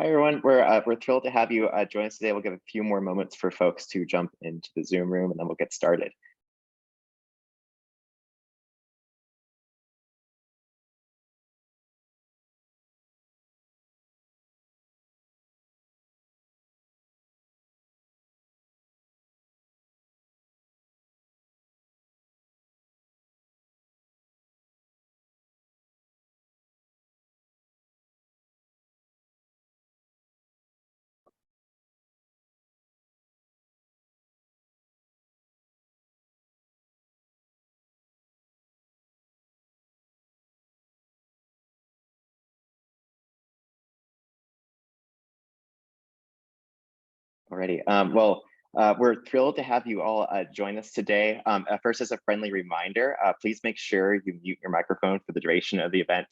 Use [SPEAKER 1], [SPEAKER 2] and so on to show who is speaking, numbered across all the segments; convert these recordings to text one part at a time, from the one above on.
[SPEAKER 1] Hi, everyone. We're thrilled to have you join us today. We'll give a few more moments for folks to jump into the Zoom room, and then we'll get started. Alrighty. We're thrilled to have you all join us today. First, as a friendly reminder, please make sure you mute your microphone for the duration of the event.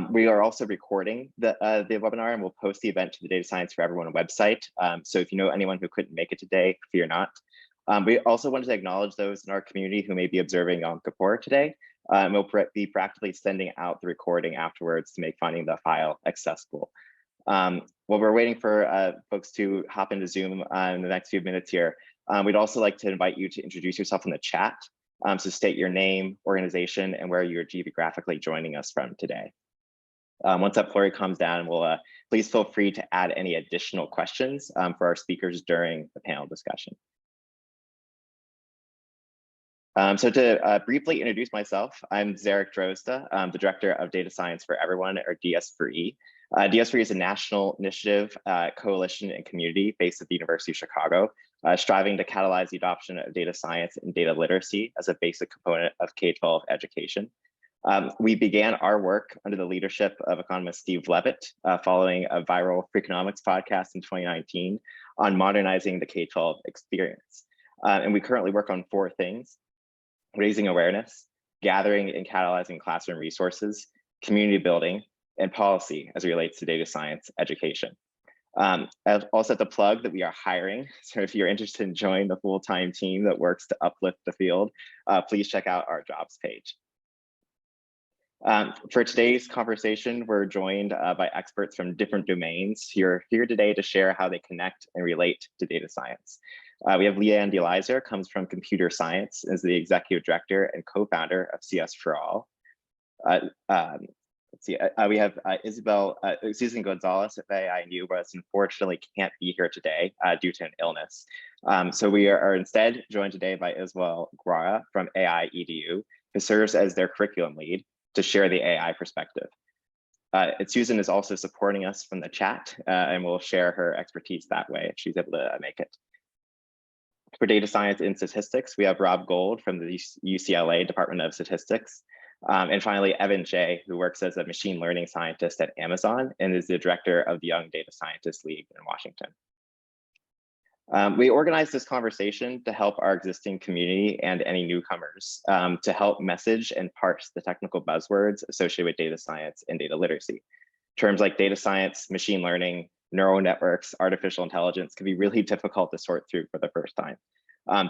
[SPEAKER 1] We are also recording the webinar, and we'll post the event to the Data Science for Everyone website. So if you know anyone who couldn't make it today, fear not. We also wanted to acknowledge those in our community who may be observing Yom Kippur today. We'll be practically sending out the recording afterwards to make finding the file accessible. While we're waiting for folks to hop into Zoom in the next few minutes here, we'd also like to invite you to introduce yourself in the chat. So state your name, organization, and where you're geographically joining us from today. Once that flurry comes down, please feel free to add any additional questions for our speakers during the panel discussion. So to briefly introduce myself, I'm Zarek Drozda. I'm the Director of Data Science for Everyone, or DS4E. DS4E is a national initiative, coalition, and community based at the University of Chicago, striving to catalyze the adoption of data science and data literacy as a basic component of K-12 education. We began our work under the leadership of economist Steve Levitt, following a viral Freakonomics podcast in 2019 on modernizing the K-12 experience. And we currently work on 4 things: raising awareness, gathering and catalyzing classroom resources, community building, and policy as it relates to data science education. I've also have to plug that we are hiring. So if you're interested in joining the full-time team that works to uplift the field, please check out our jobs page. For today's conversation, we're joined by experts from different domains here today to share how they connect and relate to data science. We have Leigh DeLyser, comes from computer science, is the executive director and co-founder of CSforAll. We have Isabel, Susan Gonzalez at AIU, but unfortunately can't be here today due to an illness. So we are instead joined today by Isabel Gwara from AI EDU, who serves as their curriculum lead to share the AI perspective. Susan is also supporting us from the chat and will share her expertise that way if she's able to make it. For data science and statistics, we have Rob Gould from the UCLA Department of Statistics. And finally, Evan Shieh, who works as a machine learning scientist at Amazon and is the director of the Young Data Scientists League in Washington. We organized this conversation to help our existing community and any newcomers to help message and parse the technical buzzwords associated with data science and data literacy. Terms like data science, machine learning, neural networks, artificial intelligence can be really difficult to sort through for the first time.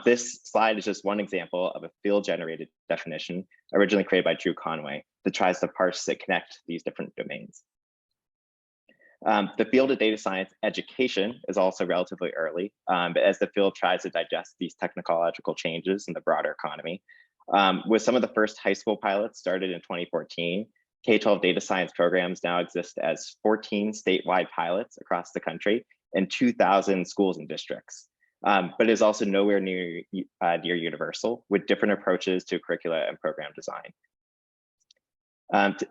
[SPEAKER 1] This slide is just one example of a field-generated definition originally created by Drew Conway that tries to parse and connect these different domains. The field of data science education is also relatively early, but as the field tries to digest these technological changes in the broader economy. With some of the first high school pilots started in 2014, K-12 data science programs now exist as 14 statewide pilots across the country and 2,000 schools and districts. But it is also nowhere near universal, with different approaches to curricula and program design.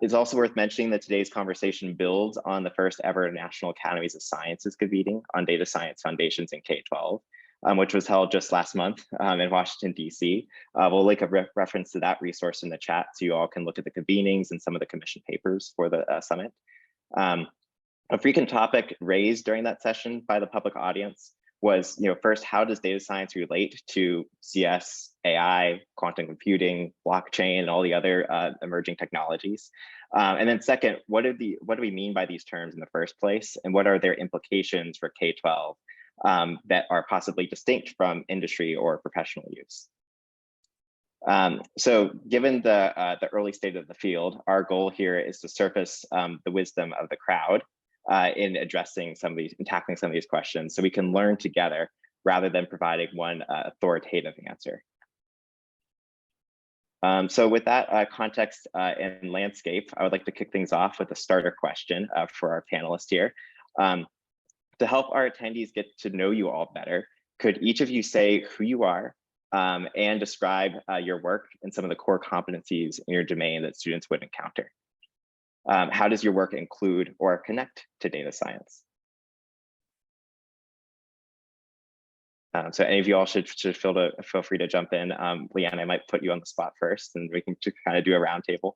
[SPEAKER 1] It's also worth mentioning that today's conversation builds on the first ever National Academies of Sciences convening on data science foundations in K-12, which was held just last month in Washington, D.C. We'll link a reference to that resource in the chat so you all can look at the convenings and some of the commission papers for the summit. A frequent topic raised during that session by the public audience was, first, how does data science relate to CS, AI, quantum computing, blockchain, and all the other emerging technologies? And then second, what do we mean by these terms in the first place? And what are their implications for K-12 that are possibly distinct from industry or professional use? So given the early state of the field, our goal here is to surface the wisdom of the crowd in addressing some of these and tackling some of these questions, so we can learn together rather than providing one authoritative answer. So with that context and landscape, I would like to kick things off with a starter question for our panelists here. To help our attendees get to know you all better, could each of you say who you are and describe your work and some of the core competencies in your domain that students would encounter? How does your work include or connect to data science? So any of you all should feel free to jump in. Leanne, I might put you on the spot first, and we can just kind of do a roundtable.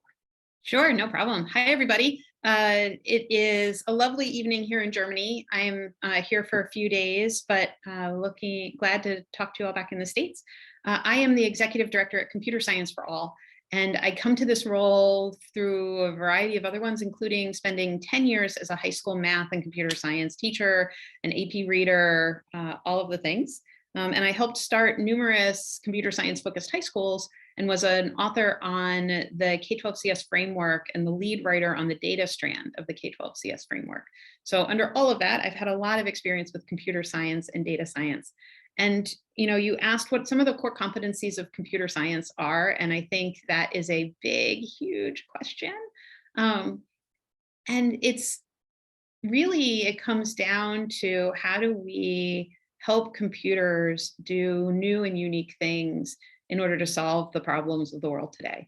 [SPEAKER 2] Sure, no problem. Hi, everybody. It is a lovely evening here in Germany. I'm here for a few days, but glad to talk to you all back in the States. I am the executive director at Computer Science for All, and I come to this role through a variety of other ones, including spending 10 years as a high school math and computer science teacher, an AP reader, all of the things. And I helped start numerous computer science focused high schools and was an author on the K-12 CS framework and the lead writer on the data strand of the K-12 CS framework. So under all of that, I've had a lot of experience with computer science and data science. And you asked what some of the core competencies of computer science are, and I think that is a big, huge question. And it's really, it comes down to how do we help computers do new and unique things in order to solve the problems of the world today.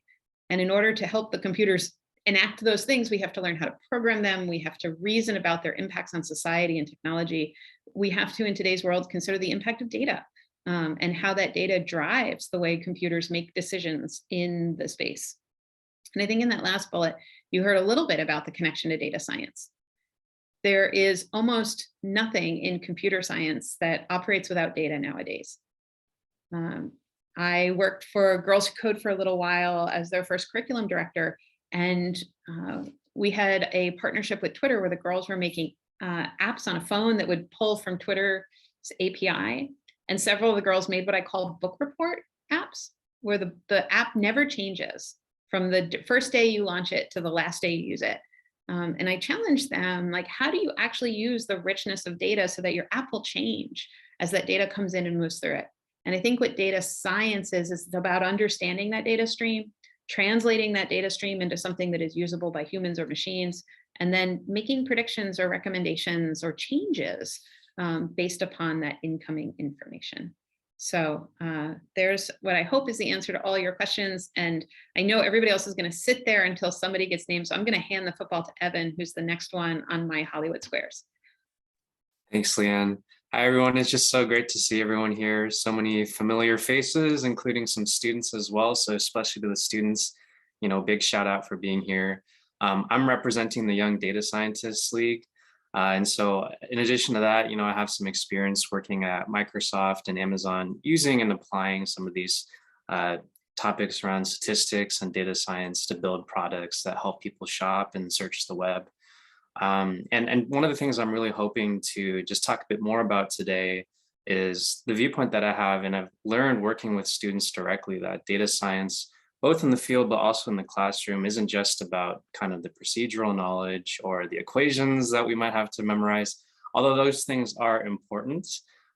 [SPEAKER 2] And in order to help the computers enact those things, we have to learn how to program them. We have to reason about their impacts on society and technology. We have to, in today's world, consider the impact of data and how that data drives the way computers make decisions in the space. And I think in that last bullet, you heard a little bit about the connection to data science. There is almost nothing in computer science that operates without data nowadays. I worked for Girls Who Code for a little while as their first curriculum director, and we had a partnership with Twitter where the girls were making apps on a phone that would pull from Twitter's API. And several of the girls made what I call book report apps, where the app never changes from the first day you launch it to the last day you use it. And I challenged them, like, how do you actually use the richness of data so that your app will change as that data comes in and moves through it? And I think what data science is about understanding that data stream, translating that data stream into something that is usable by humans or machines, and then making predictions or recommendations or changes based upon that incoming information. So there's what I hope is the answer to all your questions. And I know everybody else is going to sit there until somebody gets named. So I'm going to hand the football to Evan, who's the next one on my Hollywood Squares.
[SPEAKER 3] Thanks, Leanne. Hi, everyone. It's just so great to see everyone here. So many familiar faces, including some students as well. So especially to the students, big shout out for being here. I'm representing the Young Data Scientists League. And so in addition to that, I have some experience working at Microsoft and Amazon using and applying some of these topics around statistics and data science to build products that help people shop and search the web. And one of the things I'm really hoping to just talk a bit more about today is the viewpoint that I have, and I've learned working with students directly, that data science, both in the field, but also in the classroom, isn't just about kind of the procedural knowledge or the equations that we might have to memorize. Although those things are important,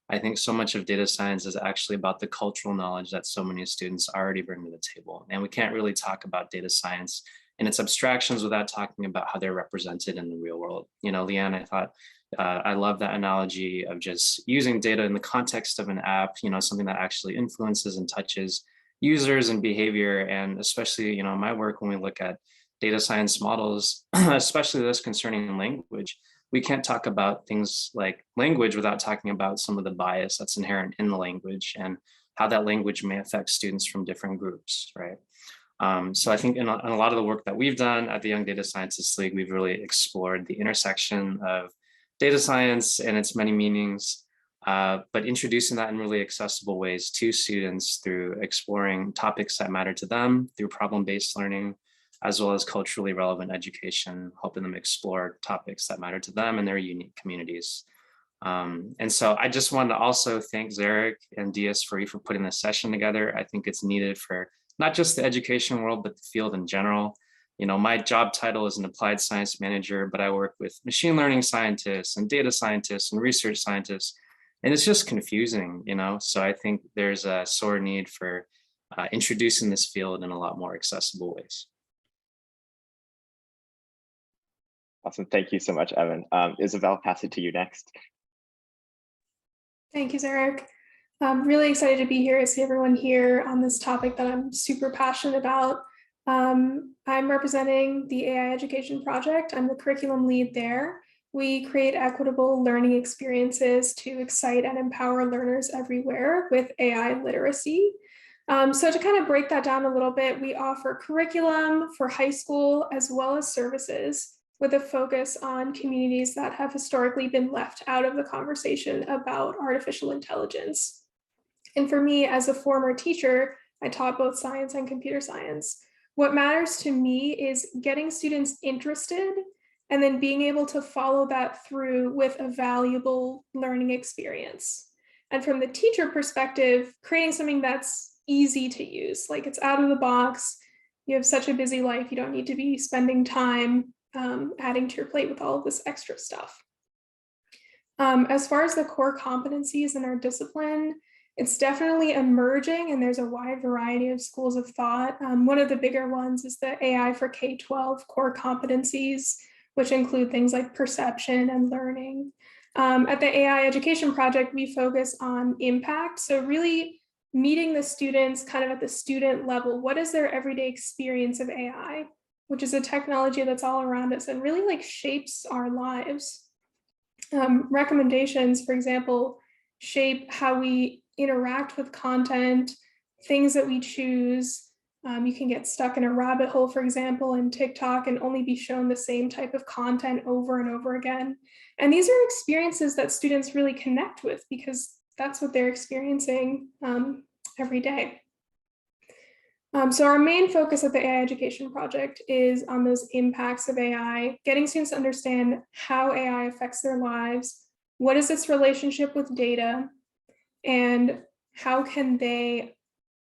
[SPEAKER 3] I think so much of data science is actually about the cultural knowledge that so many students already bring to the table. And we can't really talk about data science and its abstractions without talking about how they're represented in the real world. Leanne, I thought, I love that analogy of just using data in the context of an app, something that actually influences and touches users and behavior. And especially, my work, when we look at data science models, especially those concerning language, we can't talk about things like language without talking about some of the bias that's inherent in the language and how that language may affect students from different groups, right? So I think in a lot of the work that we've done at the Young Data Scientists League, we've really explored the intersection of data science and its many meanings, but introducing that in really accessible ways to students through exploring topics that matter to them through problem-based learning, as well as culturally relevant education, helping them explore topics that matter to them and their unique communities. And so I just wanted to also thank Zarek and DS4E for putting this session together. I think it's needed for not just the education world, but the field in general. My job title is an applied science manager, but I work with machine learning scientists and data scientists and research scientists. And it's just confusing, So I think there's a sore need for introducing this field in a lot more accessible ways.
[SPEAKER 1] Awesome. Thank you so much, Evan. Isabel, pass it to you next.
[SPEAKER 4] Thank you, Zarek. I'm really excited to be here to see everyone here on this topic that I'm super passionate about. I'm representing the AI Education Project. I'm the curriculum lead there. We create equitable learning experiences to excite and empower learners everywhere with AI literacy. So to kind of break that down a little bit, we offer curriculum for high school as well as services with a focus on communities that have historically been left out of the conversation about artificial intelligence. And for me, as a former teacher, I taught both science and computer science. What matters to me is getting students interested and then being able to follow that through with a valuable learning experience. And from the teacher perspective, creating something that's easy to use, like it's out of the box. You have such a busy life, you don't need to be spending time adding to your plate with all of this extra stuff. As far as the core competencies in our discipline, it's definitely emerging and there's a wide variety of schools of thought. One of the bigger ones is the AI for K-12 core competencies, which include things like perception and learning. At the AI Education Project, we focus on impact. So really meeting the students kind of at the student level. What is their everyday experience of AI, which is a technology that's all around us and really like shapes our lives. Recommendations, for example, shape how we interact with content, things that we choose. You can get stuck in a rabbit hole, for example, in TikTok and only be shown the same type of content over and over again. And these are experiences that students really connect with because that's what they're experiencing every day. So our main focus at the AI Education Project is on those impacts of AI, getting students to understand how AI affects their lives, what is its relationship with data, and how can they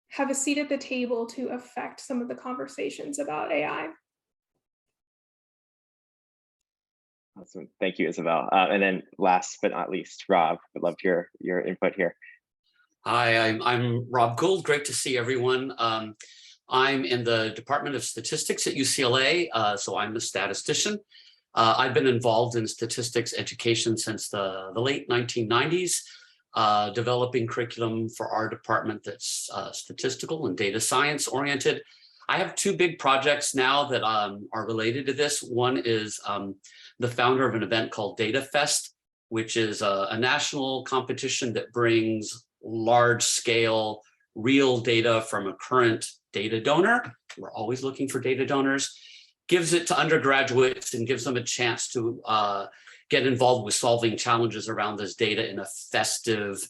[SPEAKER 4] have a seat at the table to affect some of the conversations about AI.
[SPEAKER 1] Awesome. Thank you, Isabel. And then last but not least, Rob, I'd love your input here.
[SPEAKER 5] Hi, I'm Rob Gould. Great to see everyone. I'm in the Department of Statistics at UCLA, so I'm a statistician. I've been involved in statistics education since the late 1990s, developing curriculum for our department that's statistical and data science oriented. I have two big projects now that are related to this. One is the founder of an event called Data Fest, which is a national competition that brings large scale real data from a current data donor. We're always looking for data donors, gives it to undergraduates and gives them a chance to get involved with solving challenges around this data in a festive,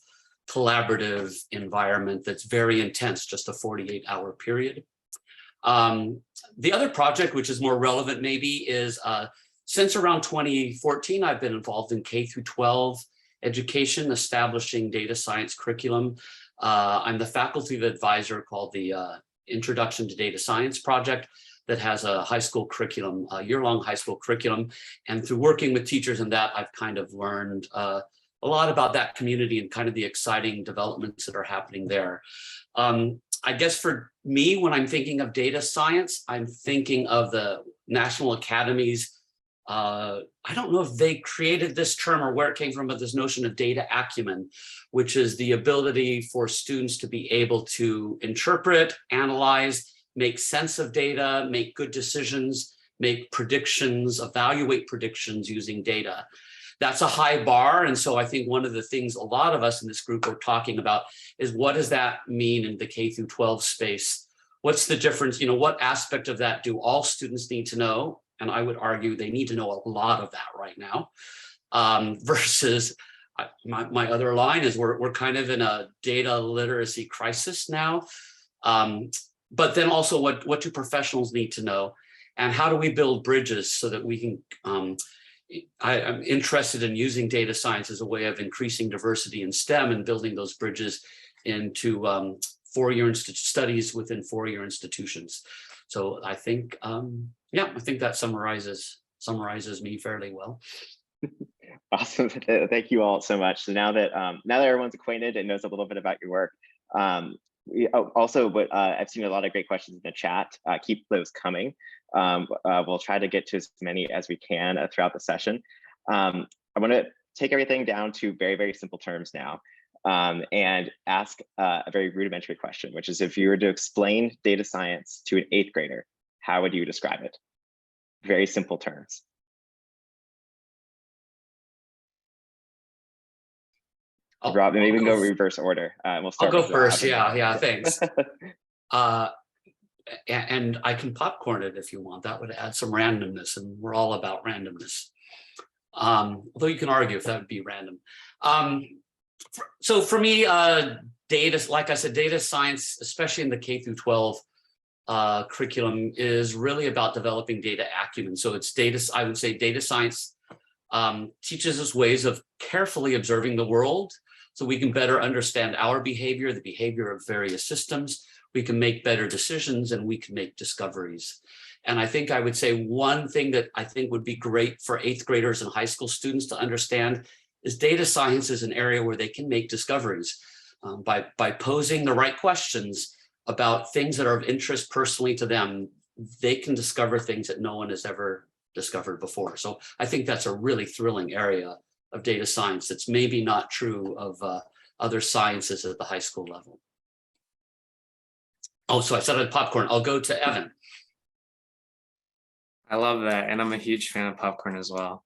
[SPEAKER 5] collaborative environment that's very intense, just a 48-hour period. The other project, which is more relevant maybe, is since around 2014, I've been involved in K-12 education, establishing data science curriculum. I'm the faculty advisor called the Introduction to Data Science project that has a high school curriculum, a year-long high school curriculum. And through working with teachers in that, I've kind of learned a lot about that community and kind of the exciting developments that are happening there. I guess for me, when I'm thinking of data science, I'm thinking of the National Academies. I don't know if they created this term or where it came from, but this notion of data acumen, which is the ability for students to be able to interpret, analyze, make sense of data, make good decisions, make predictions, evaluate predictions using data. That's a high bar. And so I think one of the things a lot of us in this group are talking about is what does that mean in the K-12 space? What's the difference? What aspect of that do all students need to know? And I would argue they need to know a lot of that right now, versus my other line is we're kind of in a data literacy crisis now. But then also what do professionals need to know? And how do we build bridges so that we can, I'm interested in using data science as a way of increasing diversity in STEM and building those bridges into four-year studies within four-year institutions. So I think Yeah, I think that summarizes me fairly well.
[SPEAKER 1] Awesome. Thank you all so much. So now that everyone's acquainted and knows a little bit about your work, I've seen a lot of great questions in the chat. Keep those coming. We'll try to get to as many as we can throughout the session. I want to take everything down to very, very simple terms now, and ask a very rudimentary question, which is, if you were to explain data science to an 8th grader, how would you describe it? Very simple terms. Rob, maybe we can go reverse order. We'll start.
[SPEAKER 5] I'll go first. Yeah, thanks. And I can popcorn it if you want. That would add some randomness, and we're all about randomness. Although you can argue if that would be random. So for me, like I said, data science, especially in the K through 12 curriculum, is really about developing data acumen. So it's I would say data science teaches us ways of carefully observing the world, so we can better understand our behavior, the behavior of various systems. We can make better decisions, and we can make discoveries. And I think I would say one thing that I think would be great for 8th graders and high school students to understand is data science is an area where they can make discoveries by posing the right questions about things that are of interest personally to them. They can discover things that no one has ever discovered before. So I think that's a really thrilling area of data science that's maybe not true of other sciences at the high school level. Oh, so I said I'd popcorn. I'll go to Evan.
[SPEAKER 3] I love that, and I'm a huge fan of popcorn as well.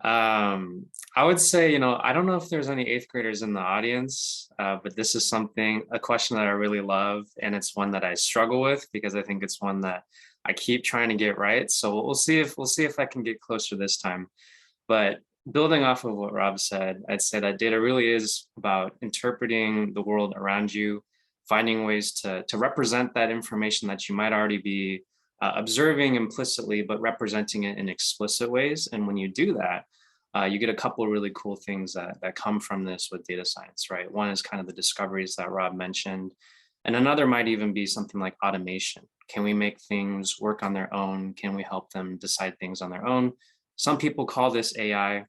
[SPEAKER 3] I would say, I don't know if there's any 8th graders in the audience, but this is a question that I really love, and it's one that I struggle with because I think it's one that I keep trying to get right. So we'll see if I can get closer this time. But building off of what Rob said, I'd say that data really is about interpreting the world around you, finding ways to represent that information that you might already be observing implicitly, but representing it in explicit ways. And when you do that, you get a couple of really cool things that come from this with data science, right? One is kind of the discoveries that Rob mentioned. And another might even be something like automation. Can we make things work on their own? Can we help them decide things on their own? Some people call this AI,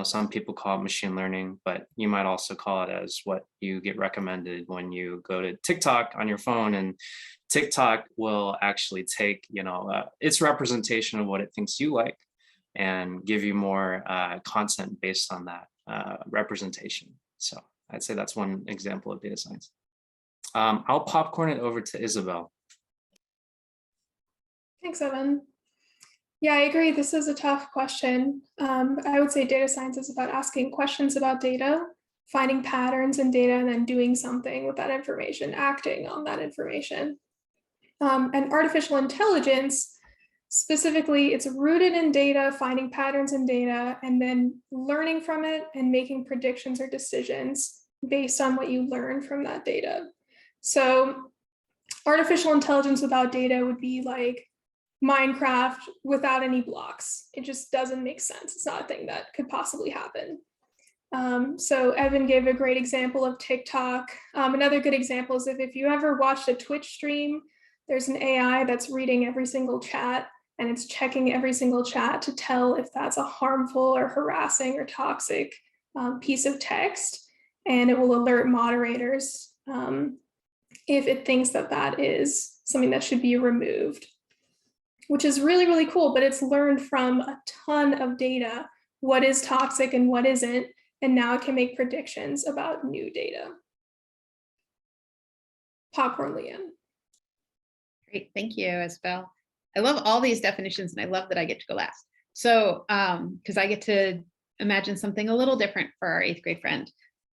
[SPEAKER 3] some people call it machine learning, but you might also call it as what you get recommended when you go to TikTok on your phone, and TikTok will actually take, its representation of what it thinks you like and give you more content based on that representation. So I'd say that's one example of data science. I'll popcorn it over to Isabel.
[SPEAKER 4] Thanks, Evan. Yeah, I agree. This is a tough question. I would say data science is about asking questions about data, finding patterns in data, and then doing something with that information, acting on that information. And artificial intelligence, specifically, it's rooted in data, finding patterns in data, and then learning from it and making predictions or decisions based on what you learn from that data. So artificial intelligence without data would be like Minecraft without any blocks. It just doesn't make sense. It's not a thing that could possibly happen. So Evan gave a great example of TikTok. Another good example is if you ever watched a Twitch stream, there's an AI that's reading every single chat, and it's checking every single chat to tell if that's a harmful or harassing or toxic piece of text. And it will alert moderators if it thinks that that is something that should be removed, which is really, really cool. But it's learned from a ton of data, what is toxic and what isn't. And now it can make predictions about new data. Popcorn Leanne.
[SPEAKER 2] Great, thank you, Isabel. I love all these definitions, and I love that I get to go last. So, because I get to imagine something a little different for our 8th grade friend.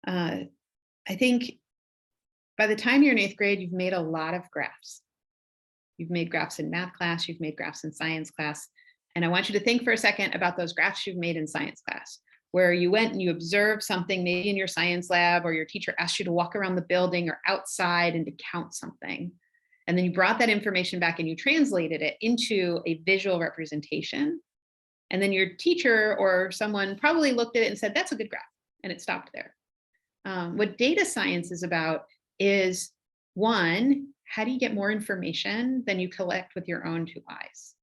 [SPEAKER 2] I think by the time you're in 8th grade, you've made a lot of graphs. You've made graphs in math class, you've made graphs in science class. And I want you to think for a second about those graphs you've made in science class, where you went and you observed something maybe in your science lab, or your teacher asked you to walk around the building or outside and to count something. And then you brought that information back and you translated it into a visual representation. And then your teacher or someone probably looked at it and said, that's a good graph. And it stopped there. What data science is about is, one, how do you get more information than you collect with your own 2 eyes?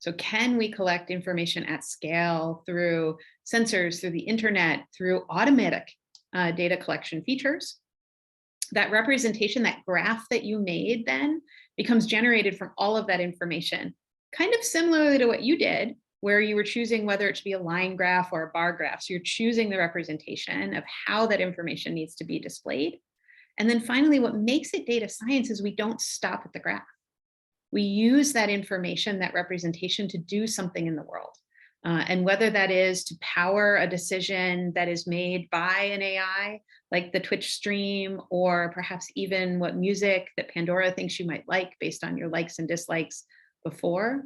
[SPEAKER 2] So can we collect information at scale through sensors, through the internet, through automatic data collection features? That representation, that graph that you made then becomes generated from all of that information, kind of similarly to what you did, where you were choosing whether it should be a line graph or a bar graph. So you're choosing the representation of how that information needs to be displayed. And then finally, what makes it data science is we don't stop at the graph. We use that information, that representation, to do something in the world. And whether that is to power a decision that is made by an AI, like the Twitch stream, or perhaps even what music that Pandora thinks you might like based on your likes and dislikes before,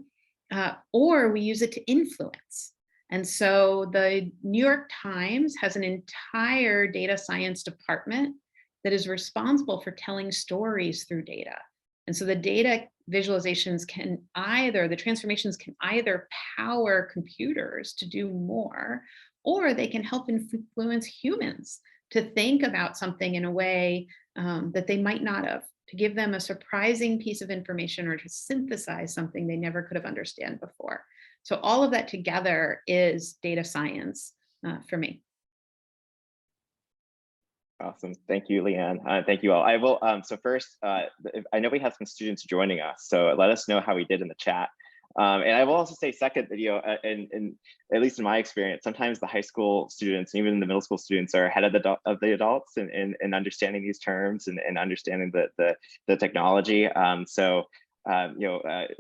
[SPEAKER 2] or we use it to influence. And so the New York Times has an entire data science department that is responsible for telling stories through data. And so the data visualizations can either, the transformations can either power computers to do more, or they can help influence humans to think about something in a way that they might not have, to give them a surprising piece of information or to synthesize something they never could have understood before. So all of that together is data science for me.
[SPEAKER 1] Awesome. Thank you, Leanne. Thank you all. I will, so first, I know we have some students joining us, so let us know how we did in the chat. And I will also say second that, and at least in my experience, sometimes the high school students, even the middle school students, are ahead of the adults in understanding these terms and understanding the technology.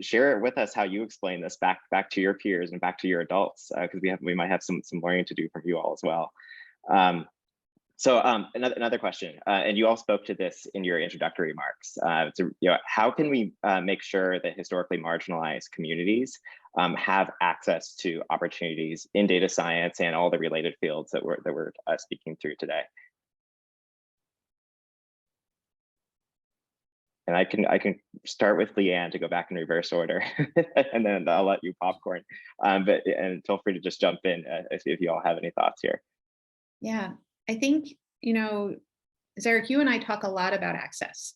[SPEAKER 1] Share it with us how you explain this back to your peers and back to your adults, because we might have some learning to do from you all as well. Another question, and you all spoke to this in your introductory remarks. How can we make sure that historically marginalized communities have access to opportunities in data science and all the related fields that we're speaking through today? And I can start with Leanne to go back in reverse order, and then I'll let you popcorn. And feel free to just jump in if you all have any thoughts here.
[SPEAKER 2] Yeah. I think, Zarek, you and I talk a lot about access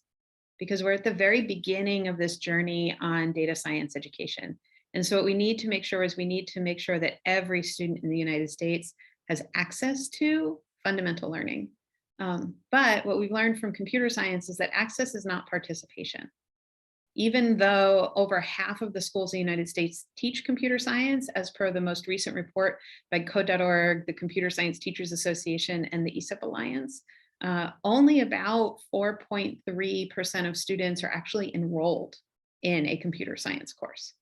[SPEAKER 2] because we're at the very beginning of this journey on data science education. And so what we need to make sure is we need to make sure that every student in the United States has access to fundamental learning. But what we've learned from computer science is that access is not participation. Even though over half of the schools in the United States teach computer science, as per the most recent report by Code.org, the Computer Science Teachers Association, and the ESIP Alliance, only about 4.3% of students are actually enrolled in a computer science course.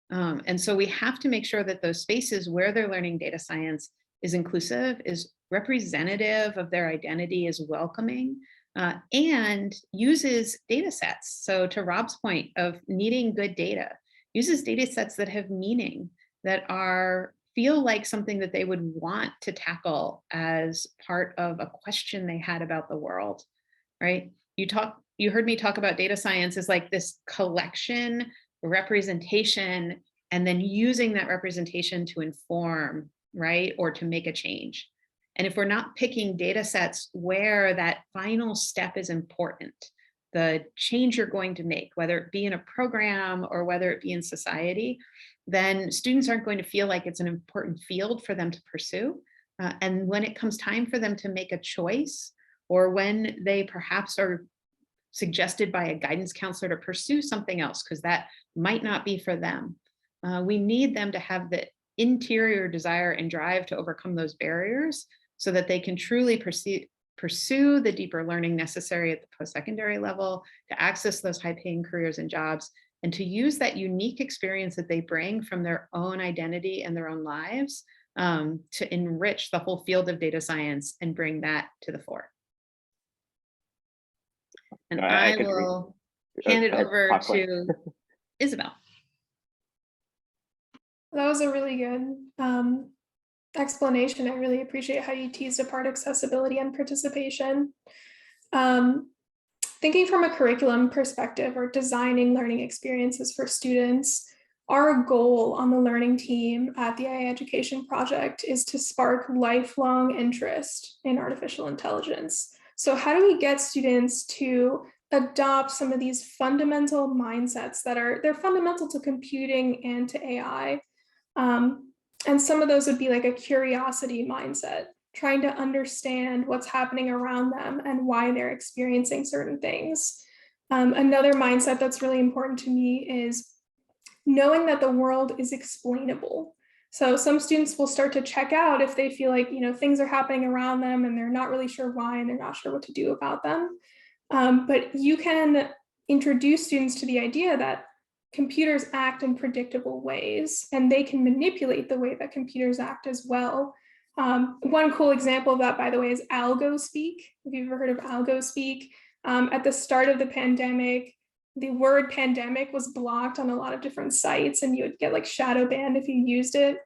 [SPEAKER 2] And so we have to make sure that those spaces where they're learning data science is inclusive, is representative of their identity, is welcoming, and uses data sets. So to Rob's point of needing good data, uses data sets that have meaning, that feel like something that they would want to tackle as part of a question they had about the world, right? You heard me talk about data science as like this collection, representation, and then using that representation to inform, right? Or to make a change. And if we're not picking data sets where that final step is important, the change you're going to make, whether it be in a program or whether it be in society, then students aren't going to feel like it's an important field for them to pursue. And when it comes time for them to make a choice, or when they perhaps are suggested by a guidance counselor to pursue something else, because that might not be for them, we need them to have the interior desire and drive to overcome those barriers so that they can truly pursue the deeper learning necessary at the post-secondary level, to access those high-paying careers and jobs, and to use that unique experience that they bring from their own identity and their own lives to enrich the whole field of data science and bring that to the fore. And I will hand it over to Isabel.
[SPEAKER 4] That was a really good explanation. I really appreciate how you teased apart accessibility and participation. Thinking from a curriculum perspective or designing learning experiences for students, our goal on the learning team at the AI Education Project is to spark lifelong interest in artificial intelligence. So how do we get students to adopt some of these fundamental mindsets that they're fundamental to computing and to AI. And some of those would be like a curiosity mindset, trying to understand what's happening around them and why they're experiencing certain things. Another mindset that's really important to me is knowing that the world is explainable. So some students will start to check out if they feel like, things are happening around them and they're not really sure why and they're not sure what to do about them. But you can introduce students to the idea that computers act in predictable ways and they can manipulate the way that computers act as well. One cool example of that, by the way, is algo speak. If you've ever heard of algo speak, at the start of the pandemic, the word pandemic was blocked on a lot of different sites and you would get like shadow banned if you used it.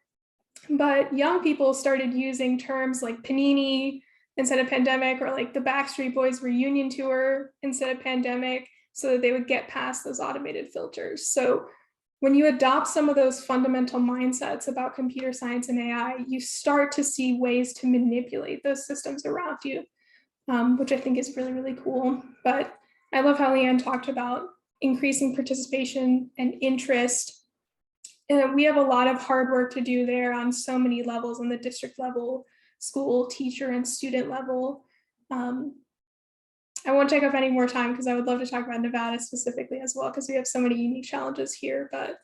[SPEAKER 4] But young people started using terms like panini instead of pandemic, or like the Backstreet Boys reunion tour instead of pandemic, so that they would get past those automated filters. So when you adopt some of those fundamental mindsets about computer science and AI, you start to see ways to manipulate those systems around you, which I think is really, really cool. But I love how Leanne talked about increasing participation and interest. And we have a lot of hard work to do there on so many levels, on the district level, school, teacher, and student level. I won't take up any more time because I would love to talk about Nevada specifically as well, because we have so many unique challenges here. But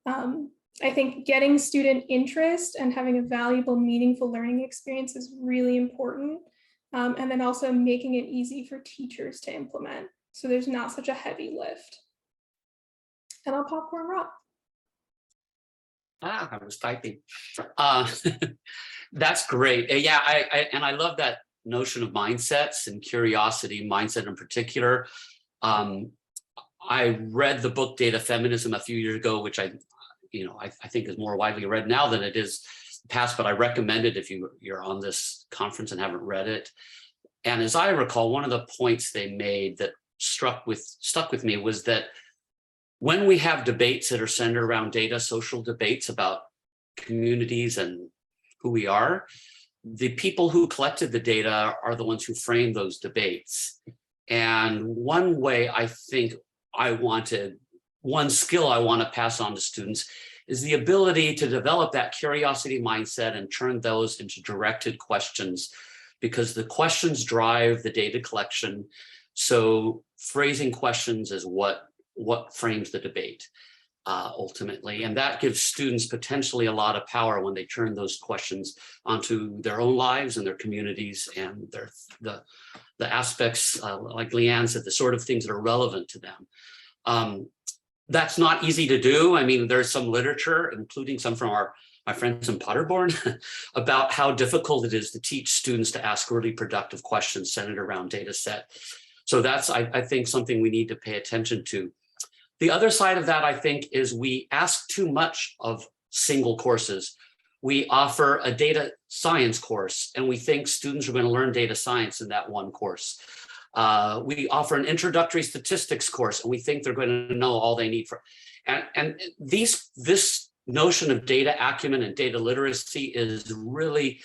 [SPEAKER 4] I think getting student interest and having a valuable, meaningful learning experience is really important. And then also making it easy for teachers to implement, so there's not such a heavy lift. And I'll popcorn Rob.
[SPEAKER 5] I was typing. That's great. Yeah, I love that notion of mindsets and curiosity mindset in particular. I read the book Data Feminism a few years ago, which I think is more widely read now than it is past, but I recommend it if you're on this conference and haven't read it. And as I recall, one of the points they made that stuck with me was that when we have debates that are centered around data, social debates about communities and who we are, the people who collected the data are the ones who frame those debates. And one way I think one skill I want to pass on to students is the ability to develop that curiosity mindset and turn those into directed questions, because the questions drive the data collection. So phrasing questions is what frames the debate ultimately. And that gives students potentially a lot of power when they turn those questions onto their own lives and their communities and the aspects, like Leanne said, the sort of things that are relevant to them. That's not easy to do. I mean, there's some literature, including some from my friends in Paderborn, about how difficult it is to teach students to ask really productive questions centered around data set. So that's, I think, something we need to pay attention to. The other side of that, I think, is we ask too much of single courses. We offer a data science course, and we think students are going to learn data science in that one course. We offer an introductory statistics course, and we think they're going to know all they need for. And this notion of data acumen and data literacy is really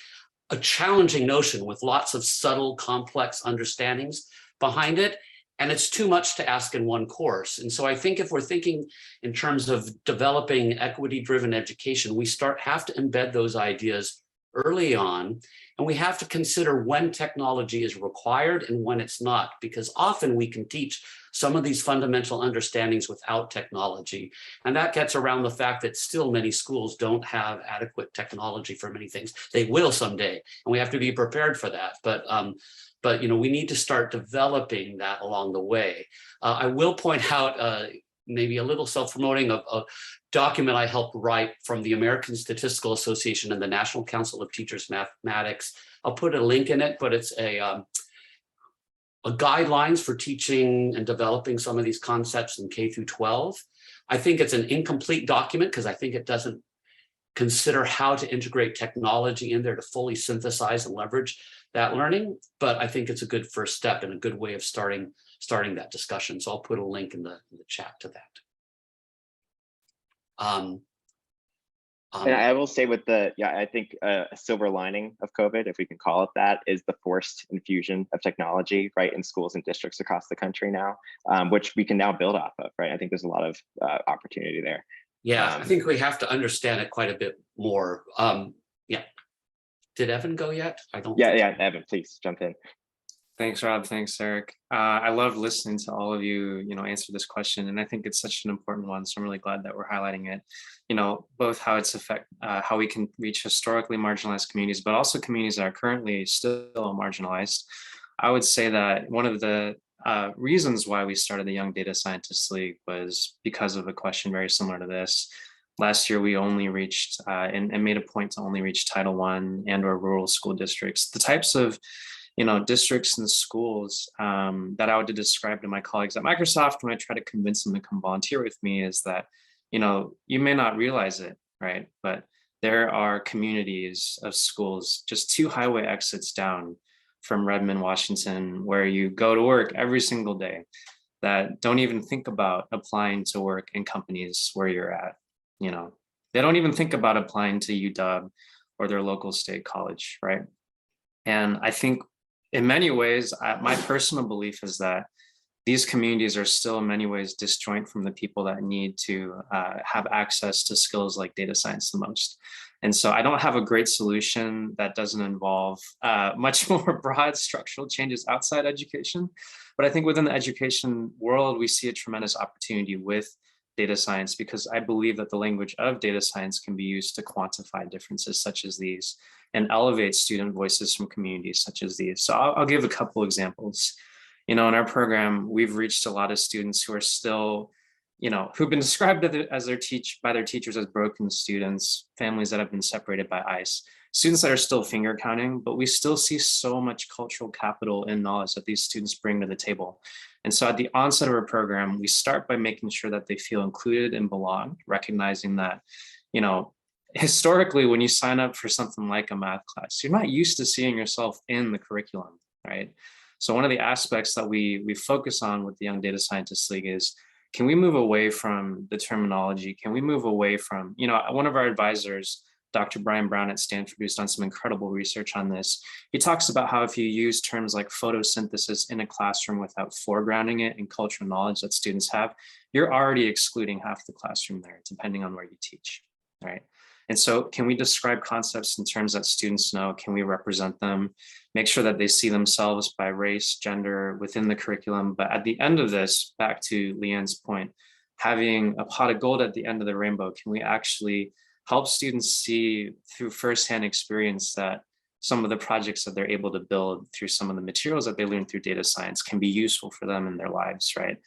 [SPEAKER 5] a challenging notion with lots of subtle, complex understandings behind it. And it's too much to ask in one course. And so I think if we're thinking in terms of developing equity-driven education, we have to embed those ideas early on. And we have to consider when technology is required and when it's not, because often we can teach some of these fundamental understandings without technology. And that gets around the fact that still many schools don't have adequate technology for many things. They will someday, and we have to be prepared for that. But we need to start developing that along the way. I will point out, maybe a little self-promoting, a document I helped write from the American Statistical Association and the National Council of Teachers Mathematics. I'll put a link in it, but it's a guidelines for teaching and developing some of these concepts in K through 12. I think it's an incomplete document because I think it doesn't consider how to integrate technology in there to fully synthesize and leverage that learning. But I think it's a good first step and a good way of starting that discussion. So I'll put a link in the chat to that.
[SPEAKER 1] And I will say with the, I think a silver lining of COVID, if we can call it that, is the forced infusion of technology, right, in schools and districts across the country now, which we can now build off of, right? I think there's a lot of opportunity there.
[SPEAKER 5] Yeah, I think we have to understand it quite a bit more. Yeah. Did Evan go yet? I don't.
[SPEAKER 1] Yeah, Evan, please jump in.
[SPEAKER 3] Thanks, Rob. Thanks, Eric. I love listening to all of you, answer this question. And I think it's such an important one. So I'm really glad that we're highlighting it, both how it's how we can reach historically marginalized communities, but also communities that are currently still marginalized. I would say that one of the reasons why we started the Young Data Scientists League was because of a question very similar to this. Last year, we only reached and made a point to only reach Title I and or rural school districts. The types of districts and schools that I would describe to my colleagues at Microsoft when I try to convince them to come volunteer with me is that, you may not realize it, right? But there are communities of schools just 2 highway exits down from Redmond, Washington, where you go to work every single day that don't even think about applying to work in companies where you're at. They don't even think about applying to UW or their local state college, right? And I think in many ways, my personal belief is that these communities are still in many ways disjoint from the people that need to have access to skills like data science the most. And so I don't have a great solution that doesn't involve much more broad structural changes outside education. But I think within the education world, we see a tremendous opportunity with data science, because I believe that the language of data science can be used to quantify differences such as these and elevate student voices from communities such as these. So I'll give a couple examples. In our program, we've reached a lot of students who are still, who've been described by their teachers as broken students, families that have been separated by ICE, students that are still finger counting, but we still see so much cultural capital and knowledge that these students bring to the table. And so at the onset of our program, we start by making sure that they feel included and belong, recognizing that, historically, when you sign up for something like a math class, you're not used to seeing yourself in the curriculum, right? So one of the aspects that we focus on with the Young Data Scientists League is, can we move away from the terminology? Can we move away from, one of our advisors, Dr. Brian Brown at Stanford, who's done some incredible research on this. He talks about how if you use terms like photosynthesis in a classroom without foregrounding it in cultural knowledge that students have, you're already excluding half the classroom there, depending on where you teach, right? And so can we describe concepts in terms that students know? Can we represent them? Make sure that they see themselves by race, gender within the curriculum. But at the end of this, back to Leanne's point, having a pot of gold at the end of the rainbow, can we actually help students see through firsthand experience that some of the projects that they're able to build through some of the materials that they learn through data science can be useful for them in their lives, right?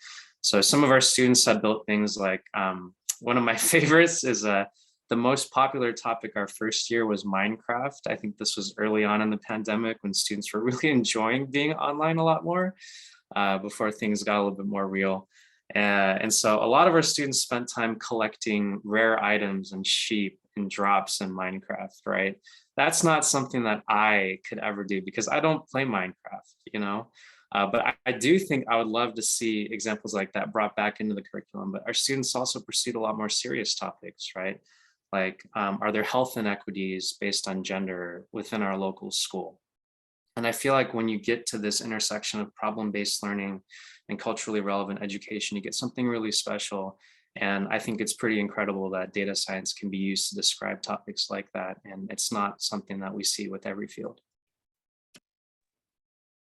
[SPEAKER 3] So some of our students have built things like, one of my favorites is the most popular topic our first year was Minecraft. I think this was early on in the pandemic when students were really enjoying being online a lot more before things got a little bit more real. And so a lot of our students spent time collecting rare items and sheep and drops in Minecraft, right? That's not something that I could ever do because I don't play Minecraft, but I do think I would love to see examples like that brought back into the curriculum. But our students also pursued a lot more serious topics, right? Like, are there health inequities based on gender within our local school? And I feel like when you get to this intersection of problem-based learning and culturally relevant education, you get something really special. And I think it's pretty incredible that data science can be used to describe topics like that. And it's not something that we see with every field.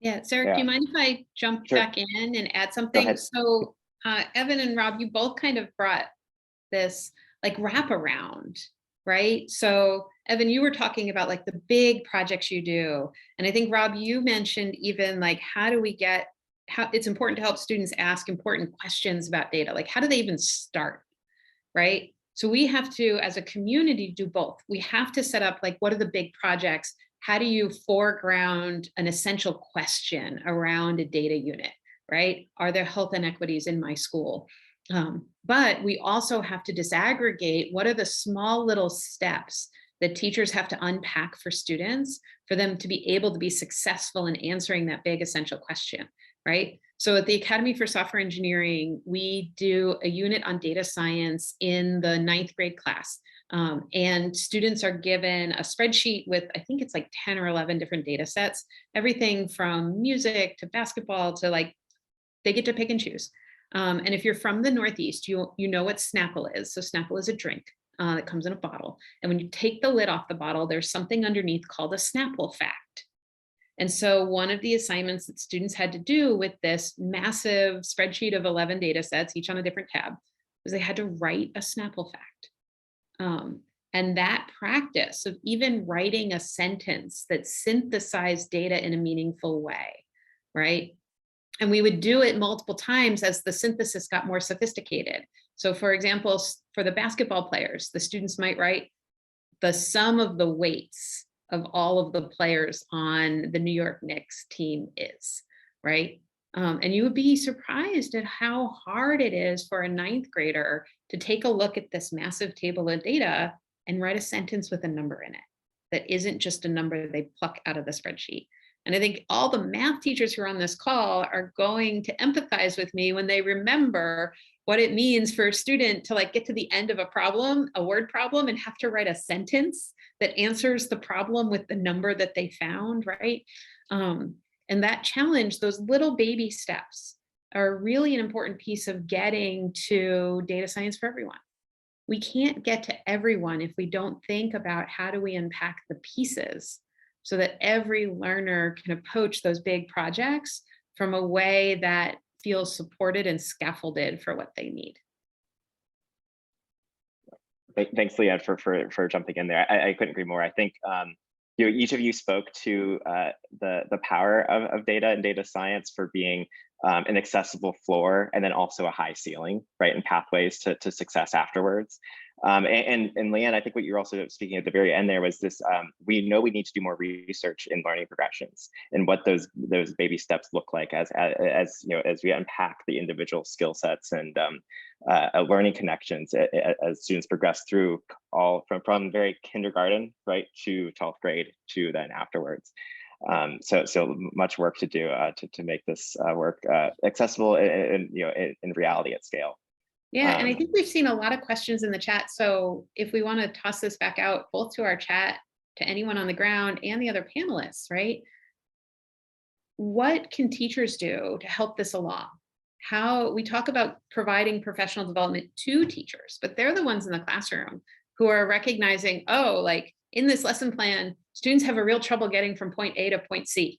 [SPEAKER 2] Yeah, Sarah, do you mind if I jump back in and add something? So Evan and Rob, you both kind of brought this like wraparound, right? So Evan, you were talking about like the big projects you do. And I think Rob, you mentioned even like, how it's important to help students ask important questions about data. Like, how do they even start, right? So we have to, as a community, do both. We have to set up like, what are the big projects? How do you foreground an essential question around a data unit, right? Are there health inequities in my school? But we also have to disaggregate what are the small little steps that teachers have to unpack for students for them to be able to be successful in answering that big essential question, right? So at the Academy for Software Engineering, we do a unit on data science in the 9th grade class. And students are given a spreadsheet with, I think it's like 10 or 11 different data sets, everything from music to basketball to like, they get to pick and choose. And if you're from the Northeast, you know what Snapple is. So Snapple is a drink that comes in a bottle. And when you take the lid off the bottle, there's something underneath called a Snapple fact. And so one of the assignments that students had to do with this massive spreadsheet of 11 data sets, each on a different tab, was they had to write a Snapple fact. And that practice of even writing a sentence that synthesized data in a meaningful way, right? And we would do it multiple times as the synthesis got more sophisticated. So for example, for the basketball players, the students might write the sum of the weights of all of the players on the New York Knicks team is, right? And you would be surprised at how hard it is for a ninth grader to take a look at this massive table of data and write a sentence with a number in it that isn't just a number they pluck out of the spreadsheet. And I think all the math teachers who are on this call are going to empathize with me when they remember what it means for a student to like get to the end of a problem, a word problem, and have to write a sentence that answers the problem with the number that they found, right? And that challenge, those little baby steps, are really an important piece of getting to data science for everyone. We can't get to everyone if we don't think about how do we unpack the pieces so that every learner can approach those big projects from a way that feels supported and scaffolded for what they need.
[SPEAKER 1] Thanks, Leigh, for jumping in there. I couldn't agree more. I think each of you spoke to the power of data and data science for being an accessible floor and then also a high ceiling, right, and pathways to success afterwards. And Leanne, I think what you're also speaking at the very end there was this, we know we need to do more research in learning progressions and what those baby steps look like as we unpack the individual skill sets and learning connections as students progress through all from very kindergarten, right, to 12th grade to then afterwards. So much work to do to make this work accessible and in reality at scale.
[SPEAKER 2] Yeah, and I think we've seen a lot of questions in the chat. So if we want to toss this back out both to our chat, to anyone on the ground and the other panelists, right? What can teachers do to help this along? How we talk about providing professional development to teachers, but they're the ones in the classroom who are recognizing, oh, like in this lesson plan, students have a real trouble getting from point A to point C.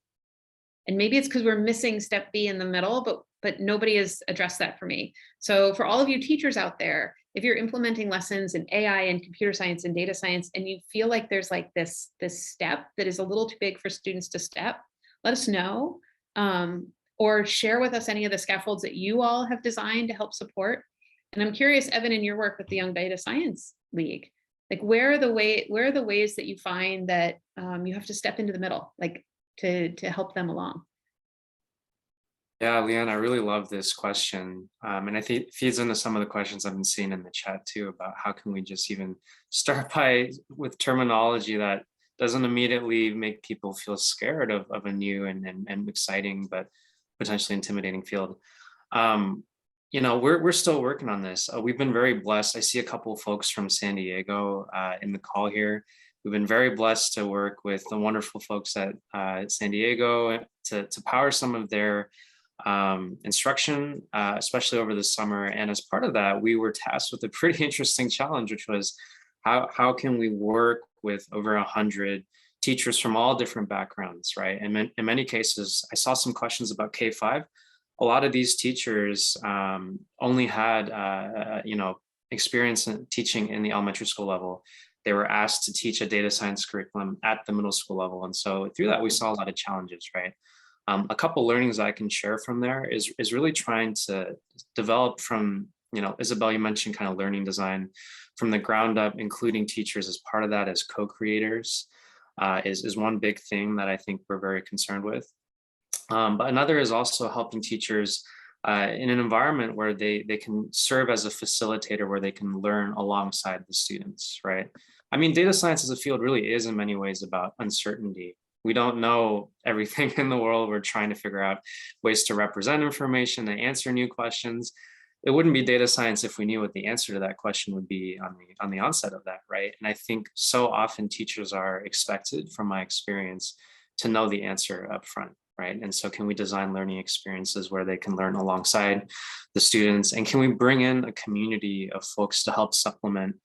[SPEAKER 2] And maybe it's because we're missing step B in the middle, but nobody has addressed that for me. So for all of you teachers out there, if you're implementing lessons in AI and computer science and data science, and you feel like there's like this step that is a little too big for students to step, let us know, or share with us any of the scaffolds that you all have designed to help support. And I'm curious, Evan, in your work with the Young Data Science League, like where are the ways that you find that you have to step into the middle, like to help them along?
[SPEAKER 3] Yeah, Leanne, I really love this question. And I think it feeds into some of the questions I've been seeing in the chat too about how can we just even start with terminology that doesn't immediately make people feel scared of a new and exciting, but potentially intimidating field. We're still working on this. We've been very blessed. I see a couple of folks from San Diego in the call here. We've been very blessed to work with the wonderful folks at San Diego to power some of their instruction, especially over the summer. And as part of that, we were tasked with a pretty interesting challenge, which was how can we work with over 100 teachers from all different backgrounds, right? And in many cases, I saw some questions about K-5. A lot of these teachers only had, experience in teaching in the elementary school level. They were asked to teach a data science curriculum at the middle school level. And so through that, we saw a lot of challenges, right? A couple learnings I can share from there is really trying to develop from, Isabel, you mentioned kind of learning design from the ground up, including teachers as part of that as co-creators is one big thing that I think we're very concerned with. But another is also helping teachers in an environment where they can serve as a facilitator, where they can learn alongside the students, right? I mean, data science as a field really is in many ways about uncertainty. We don't know everything in the world. We're trying to figure out ways to represent information and answer new questions. it wouldn't be data science if we knew what the answer to that question would be on the onset of that, right? And I think so often teachers are expected, from my experience, to know the answer up front, right? And so can we design learning experiences where they can learn alongside the students? And can we bring in a community of folks to help supplement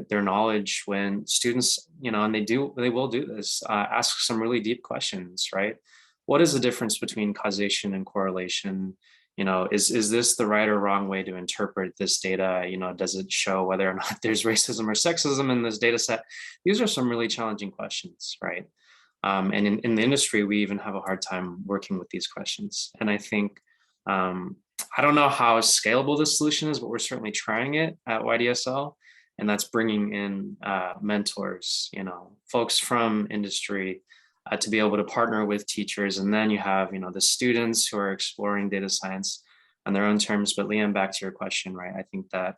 [SPEAKER 3] their knowledge when students, and they will do this, ask some really deep questions, right? What is the difference between causation and correlation? Is this the right or wrong way to interpret this data? Does it show whether or not there's racism or sexism in this data set? These are some really challenging questions, right? And in the industry, we even have a hard time working with these questions. And I think, I don't know how scalable this solution is, but we're certainly trying it at YDSL. And that's bringing in mentors, folks from industry, to be able to partner with teachers. And then you have, the students who are exploring data science on their own terms. But Leanne, back to your question, right? I think that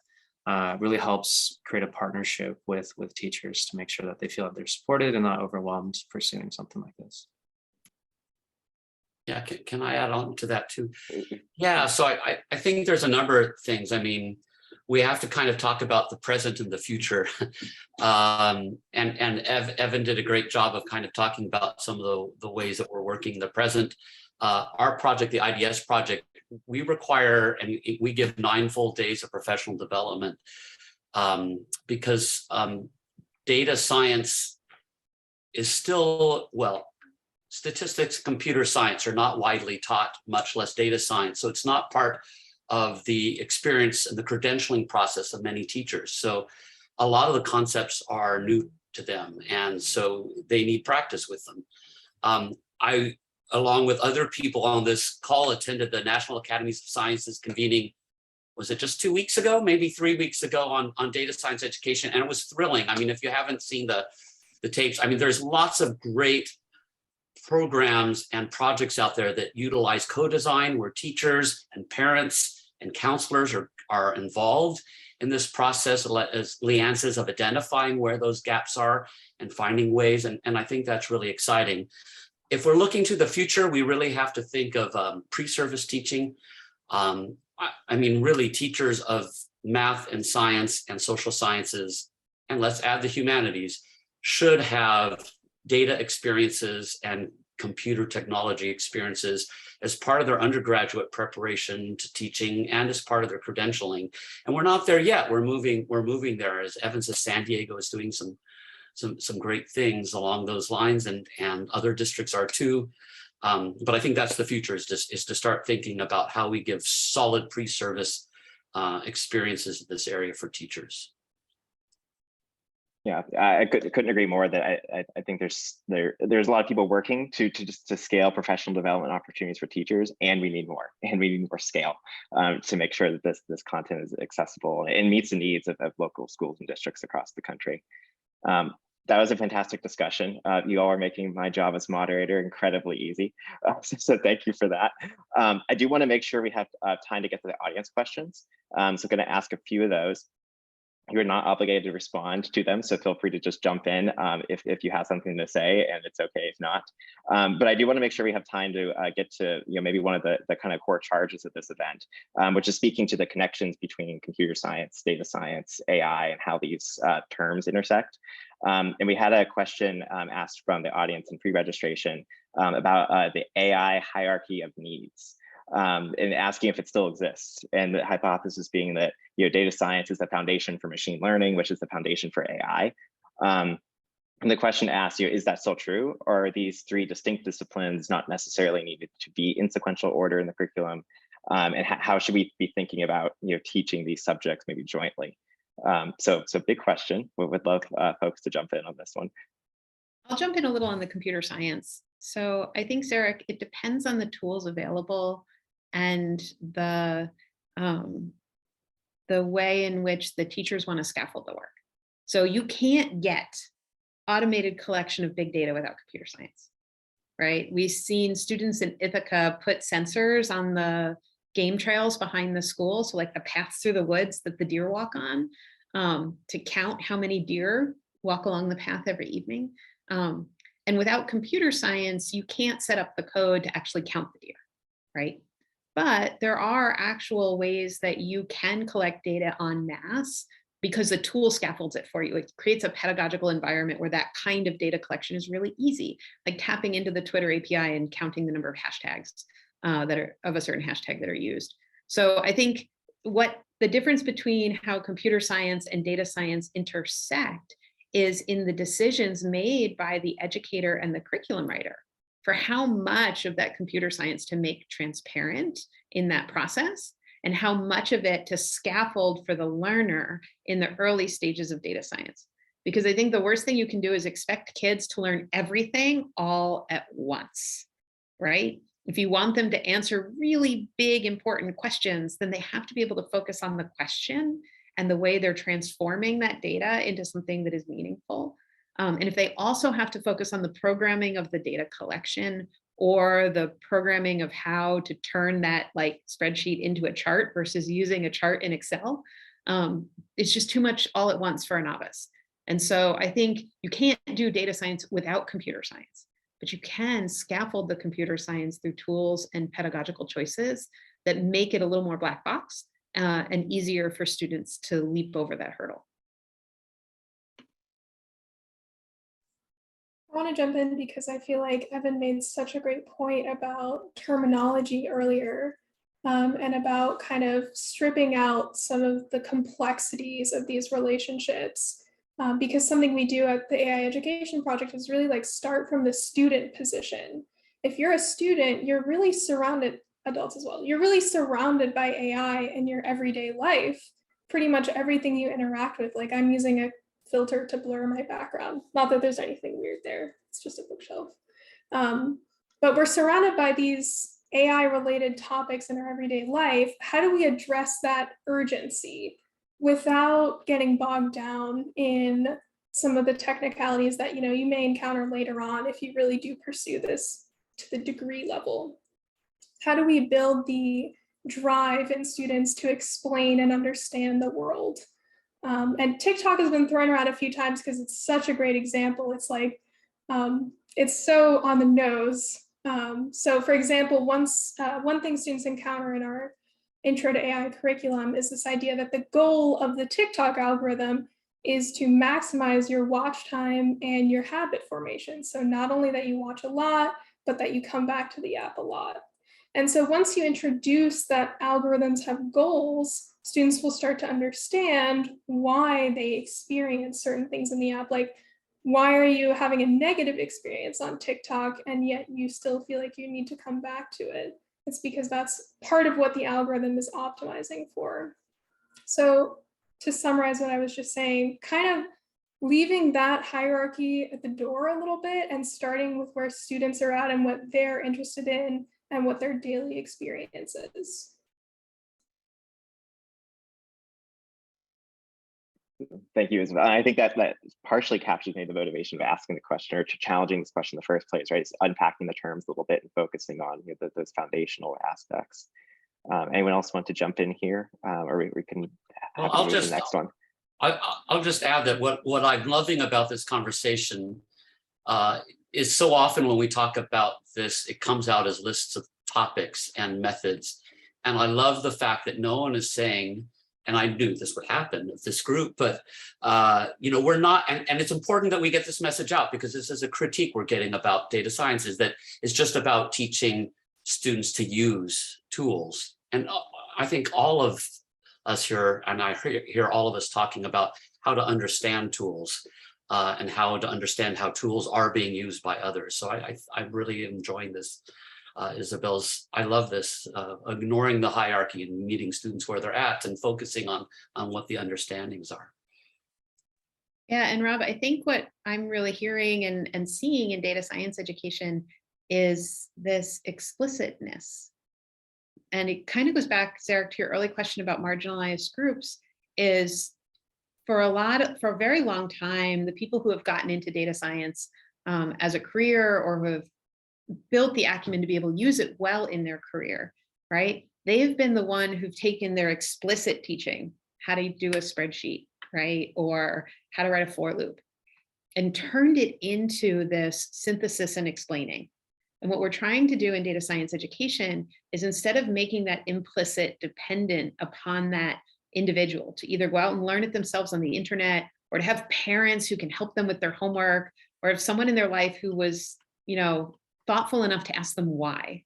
[SPEAKER 3] really helps create a partnership with teachers to make sure that they feel that they're supported and not overwhelmed pursuing something like this.
[SPEAKER 5] Yeah, can I add on to that too? Yeah, so I think there's a number of things. I mean, we have to kind of talk about the present and the future. And Evan did a great job of kind of talking about some of the ways that we're working the present. Our project, the IDS project, we require, and we give 9 full days of professional development because data science is still, statistics, computer science are not widely taught, much less data science. So it's not part of the experience and the credentialing process of many teachers. So a lot of the concepts are new to them. And so they need practice with them. I, along with other people on this call, attended the National Academies of Sciences convening, was it just 2 weeks ago, maybe 3 weeks ago on data science education. And it was thrilling. I mean, if you haven't seen the tapes, I mean, there's lots of great programs and projects out there that utilize co-design where teachers and parents and counselors are involved in this process, as Leanne says, of identifying where those gaps are and finding ways. And I think that's really exciting. If we're looking to the future, we really have to think of pre-service teaching. I mean, really teachers of math and science and social sciences, and let's add the humanities, should have data experiences and computer technology experiences as part of their undergraduate preparation to teaching and as part of their credentialing. And we're not there yet. We're moving there. As Evan says, San Diego is doing some great things along those lines, and other districts are too. But I think that's the future, is to start thinking about how we give solid pre-service experiences in this area for teachers.
[SPEAKER 1] Yeah, I couldn't agree more that I think there's a lot of people working to scale professional development opportunities for teachers, and we need more, scale to make sure that this content is accessible and meets the needs of local schools and districts across the country. That was a fantastic discussion. You all are making my job as moderator incredibly easy. So thank you for that. I do want to make sure we have time to get to the audience questions. So I'm going to ask a few of those. You're not obligated to respond to them, so feel free to just jump in if you have something to say, and it's okay if not. But I do want to make sure we have time to get to maybe one of the kind of core charges of this event, which is speaking to the connections between computer science, data science, AI, and how these terms intersect. And we had a question asked from the audience in pre-registration about the AI hierarchy of needs. And asking if it still exists, and the hypothesis being that data science is the foundation for machine learning, which is the foundation for AI. And the question asks, is that still true, or are these 3 distinct disciplines not necessarily needed to be in sequential order in the curriculum? And how should we be thinking about teaching these subjects maybe jointly? So big question. We would love folks to jump in on this one.
[SPEAKER 2] I'll jump in a little on the computer science. So I think, Sarah, it depends on the tools available and the way in which the teachers want to scaffold the work. So you can't get automated collection of big data without computer science, right? We've seen students in Ithaca put sensors on the game trails behind the school, so like the paths through the woods that the deer walk on, to count how many deer walk along the path every evening. And without computer science, you can't set up the code to actually count the deer, right? But there are actual ways that you can collect data en masse because the tool scaffolds it for you. It creates a pedagogical environment where that kind of data collection is really easy, like tapping into the Twitter API and counting the number of hashtags that are of a certain hashtag that are used. So I think what the difference between how computer science and data science intersect is in the decisions made by the educator and the curriculum writer for how much of that computer science to make transparent in that process and how much of it to scaffold for the learner in the early stages of data science. Because I think the worst thing you can do is expect kids to learn everything all at once, right? If you want them to answer really big, important questions, then they have to be able to focus on the question and the way they're transforming that data into something that is meaningful. And if they also have to focus on the programming of the data collection or the programming of how to turn that like spreadsheet into a chart versus using a chart in Excel, it's just too much all at once for a novice. And so I think you can't do data science without computer science, but you can scaffold the computer science through tools and pedagogical choices that make it a little more black box and easier for students to leap over that hurdle.
[SPEAKER 4] I want to jump in because I feel like Evan made such a great point about terminology earlier and about kind of stripping out some of the complexities of these relationships. Because something we do at the AI Education Project is really like start from the student position. If you're a student, you're really surrounded, adults as well, you're really surrounded by AI in your everyday life. Pretty much everything you interact with, like I'm using a filter to blur my background. Not that there's anything weird there, it's just a bookshelf. But we're surrounded by these AI related topics in our everyday life. How do we address that urgency without getting bogged down in some of the technicalities that you may encounter later on if you really do pursue this to the degree level? How do we build the drive in students to explain and understand the world? And TikTok has been thrown around a few times because it's such a great example. It's like, it's so on the nose. So for example, one thing students encounter in our Intro to AI curriculum is this idea that the goal of the TikTok algorithm is to maximize your watch time and your habit formation. So not only that you watch a lot, but that you come back to the app a lot. And so once you introduce that algorithms have goals, students will start to understand why they experience certain things in the app. Like, why are you having a negative experience on TikTok and yet you still feel like you need to come back to it? It's because that's part of what the algorithm is optimizing for. So to summarize what I was just saying, kind of leaving that hierarchy at the door a little bit and starting with where students are at and what they're interested in and what their daily experience is.
[SPEAKER 1] Thank you, Isabel. I think that partially captures maybe the motivation of asking the question or challenging this question in the first place, right? It's unpacking the terms a little bit and focusing on those foundational aspects. Anyone else want to jump in here, or we can have
[SPEAKER 5] I'll
[SPEAKER 1] the next one.
[SPEAKER 5] I'll just add that what I'm loving about this conversation is so often when we talk about this, it comes out as lists of topics and methods. And I love the fact that no one is saying, and I knew this would happen with this group, but we're not, and it's important that we get this message out because this is a critique we're getting about data science, is that it's just about teaching students to use tools. And I think all of us here, and I hear all of us talking about how to understand tools and how to understand how tools are being used by others. So I'm really enjoying this. Isabel's, I love this, ignoring the hierarchy and meeting students where they're at and focusing on what the understandings are.
[SPEAKER 2] Yeah, and Rob, I think what I'm really hearing and seeing in data science education is this explicitness. And it kind of goes back, Sarah, to your early question about marginalized groups, is for a very long time, the people who have gotten into data science as a career or who have built the acumen to be able to use it well in their career, right? They've been the one who've taken their explicit teaching, how to do a spreadsheet, right? Or how to write a for loop, and turned it into this synthesis and explaining. And what we're trying to do in data science education is, instead of making that implicit dependent upon that individual to either go out and learn it themselves on the internet, or to have parents who can help them with their homework, or if someone in their life who was, thoughtful enough to ask them why.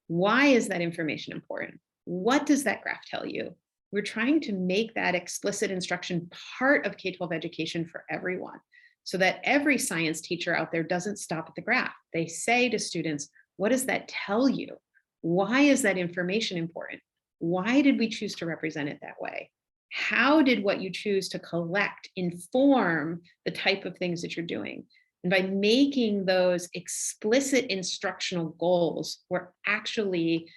[SPEAKER 2] Why is that information important? What does that graph tell you? We're trying to make that explicit instruction part of K-12 education for everyone, so that every science teacher out there doesn't stop at the graph. They say to students, what does that tell you? Why is that information important? Why did we choose to represent it that way? How did what you choose to collect inform the type of things that you're doing? And by making those explicit instructional goals, we're actually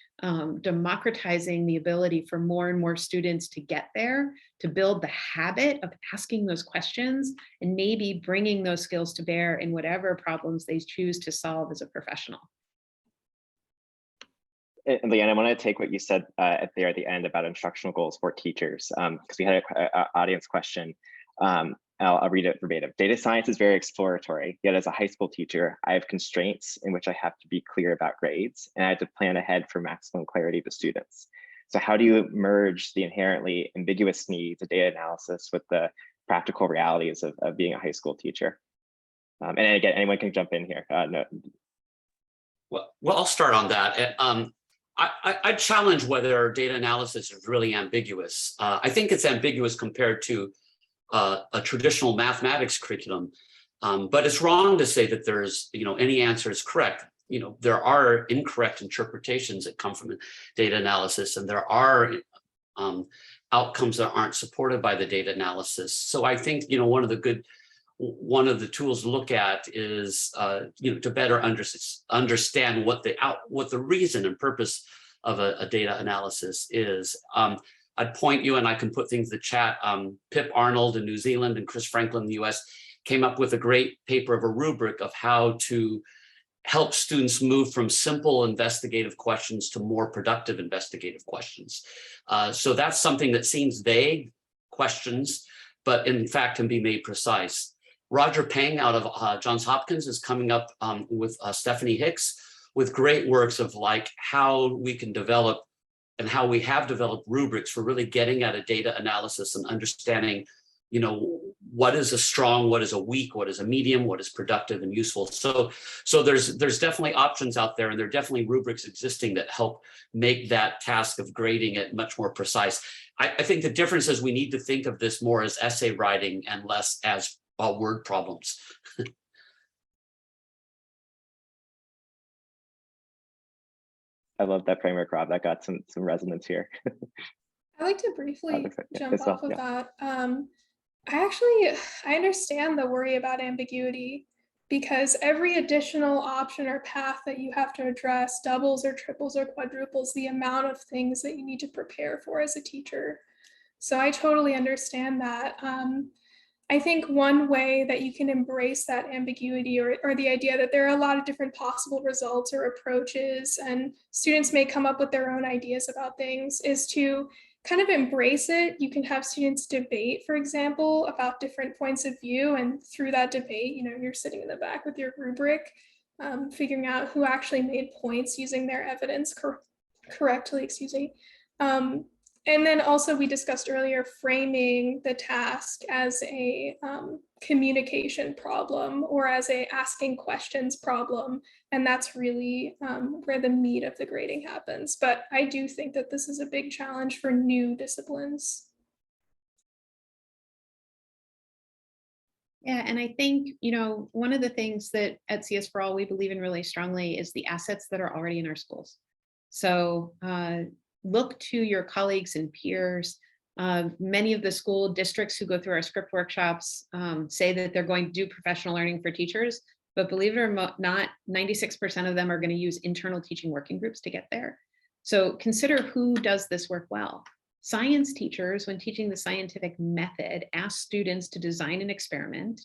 [SPEAKER 2] democratizing the ability for more and more students to get there, to build the habit of asking those questions, and maybe bringing those skills to bear in whatever problems they choose to solve as a professional.
[SPEAKER 1] And Leigh, I want to take what you said at the end about instructional goals for teachers, because we had an audience question. I'll read it verbatim. Data science is very exploratory, yet as a high school teacher, I have constraints in which I have to be clear about grades, and I have to plan ahead for maximum clarity to students. So how do you merge the inherently ambiguous needs of data analysis with the practical realities of being a high school teacher? And again, anyone can jump in here. No.
[SPEAKER 5] Well, I'll start on that. I challenge whether data analysis is really ambiguous. I think it's ambiguous compared to a traditional mathematics curriculum, but it's wrong to say that there's, any answer is correct. There are incorrect interpretations that come from data analysis, and there are outcomes that aren't supported by the data analysis. So I think, one of the tools to look at is, to better understand what the reason and purpose of a data analysis is. I'd point you, and I can put things in the chat. Pip Arnold in New Zealand and Chris Franklin in the US came up with a great paper of a rubric of how to help students move from simple investigative questions to more productive investigative questions. So that's something that seems vague questions, but in fact can be made precise. Roger Peng out of Johns Hopkins is coming up with Stephanie Hicks with great works of like how we can develop and how we have developed rubrics for really getting at a data analysis and understanding, what is a strong, what is a weak, what is a medium, what is productive and useful. So there's definitely options out there, and there are definitely rubrics existing that help make that task of grading it much more precise. I think the difference is we need to think of this more as essay writing and less as word problems.
[SPEAKER 1] I love that framework, Rob. That got some resonance here.
[SPEAKER 4] I'd like to briefly jump
[SPEAKER 1] Isabel,
[SPEAKER 4] off of that. I understand the worry about ambiguity, because every additional option or path that you have to address doubles or triples or quadruples the amount of things that you need to prepare for as a teacher. So I totally understand that. I think one way that you can embrace that ambiguity or the idea that there are a lot of different possible results or approaches, and students may come up with their own ideas about things, is to kind of embrace it. You can have students debate, for example, about different points of view, and through that debate, you're sitting in the back with your rubric, figuring out who actually made points using their evidence correctly, excuse me. And then also we discussed earlier framing the task as a communication problem or as a asking questions problem. And that's really where the meat of the grading happens. But I do think that this is a big challenge for new disciplines.
[SPEAKER 2] Yeah, and I think, one of the things that at CSforAll we believe in really strongly is the assets that are already in our schools. So look to your colleagues and peers. Many of the school districts who go through our script workshops say that they're going to do professional learning for teachers, but believe it or not, 96% of them are going to use internal teaching working groups to get there. So consider who does this work well. Science teachers, when teaching the scientific method, ask students to design an experiment,